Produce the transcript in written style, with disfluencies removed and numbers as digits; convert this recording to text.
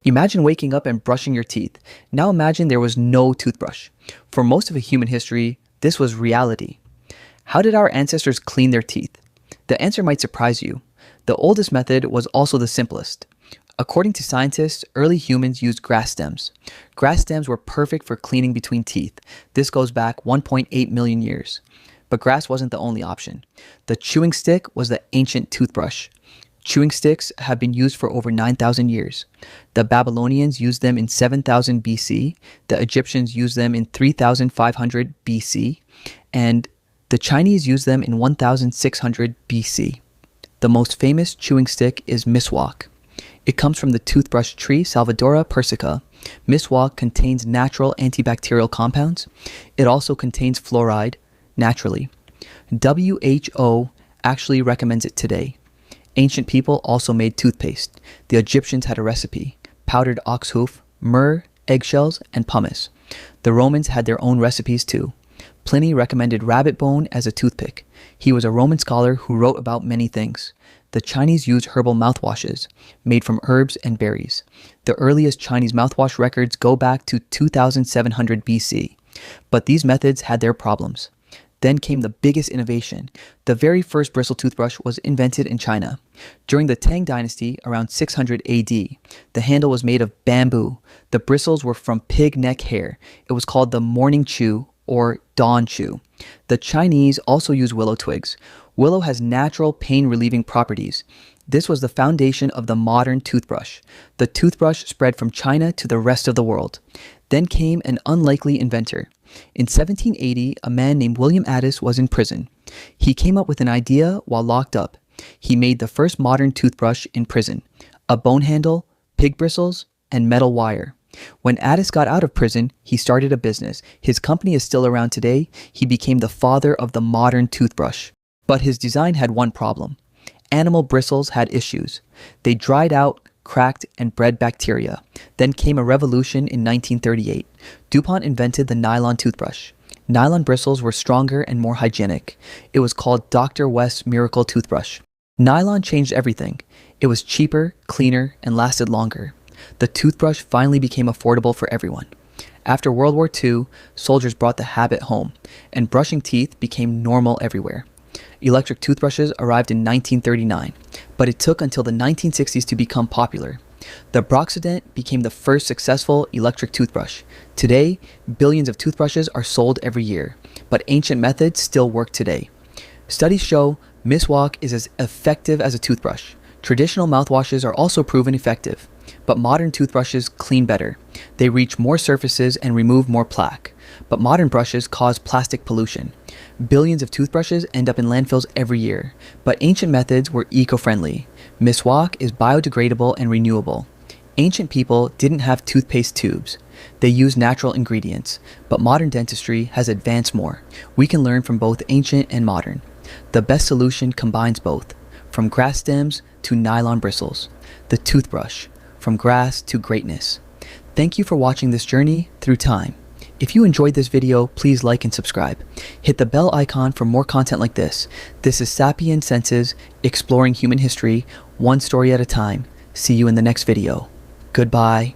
Imagine waking up and brushing your teeth. Now imagine there was no toothbrush. For most of human history, this was reality. How did our ancestors clean their teeth? The answer might surprise you. The oldest method was also the simplest. According to scientists, early humans used grass stems. Grass stems were perfect for cleaning between teeth. This goes back 1.8 million years. But grass wasn't the only option. The chewing stick was the ancient toothbrush. Chewing sticks have been used for over 9,000 years. The Babylonians used them in 7000 BC, the Egyptians used them in 3500 BC, and the Chinese used them in 1600 BC. The most famous chewing stick is Miswak. It comes from the toothbrush tree Salvadora persica. Miswak contains natural antibacterial compounds. It also contains fluoride, naturally. WHO actually recommends it today. Ancient people also made toothpaste. The Egyptians had a recipe: powdered ox hoof, myrrh, eggshells, and pumice. The Romans had their own recipes too. Pliny recommended rabbit bone as a toothpick. He was a Roman scholar who wrote about many things. The Chinese used herbal mouthwashes made from herbs and berries. The earliest Chinese mouthwash records go back to 2700 BC. But these methods had their problems. Then came the biggest innovation. The very first bristle toothbrush was invented in China. During the Tang Dynasty, around 600 AD, the handle was made of bamboo. The bristles were from pig neck hair. It was called the morning chew or dawn chew. The Chinese also use willow twigs. Willow has natural pain-relieving properties. This was the foundation of the modern toothbrush. The toothbrush spread from China to the rest of the world. Then came an unlikely inventor. In 1780, a man named William Addis was in prison. He came up with an idea while locked up. He made the first modern toothbrush in prison: a bone handle, pig bristles, and metal wire. When Addis got out of prison, he started a business. His company is still around today. He became the father of the modern toothbrush. But his design had one problem. Animal bristles had issues. They dried out, cracked, and bred bacteria. Then came a revolution in 1938. DuPont invented the nylon toothbrush. Nylon bristles were stronger and more hygienic. It was called Dr. West's Miracle Toothbrush. Nylon changed everything. It was cheaper, cleaner, and lasted longer. The toothbrush finally became affordable for everyone. After World War II, soldiers brought the habit home, and brushing teeth became normal everywhere. Electric toothbrushes arrived in 1939, but it took until the 1960s to become popular. The Broxident became the first successful electric toothbrush. Today, billions of toothbrushes are sold every year, but ancient methods still work today. Studies show Miswak is as effective as a toothbrush. Traditional mouthwashes are also proven effective, but modern toothbrushes clean better. They reach more surfaces and remove more plaque. But modern brushes cause plastic pollution. Billions of toothbrushes end up in landfills every year, but ancient methods were eco-friendly. Miswak is biodegradable and renewable. Ancient people didn't have toothpaste tubes. They used natural ingredients, but modern dentistry has advanced more. We can learn from both ancient and modern. The best solution combines both, from grass stems to nylon bristles. The toothbrush, from grass to greatness. Thank you for watching this journey through time. If you enjoyed this video, please like and subscribe. Hit the bell icon for more content like this. This is Sapien Senses, exploring human history, one story at a time. See you in the next video. Goodbye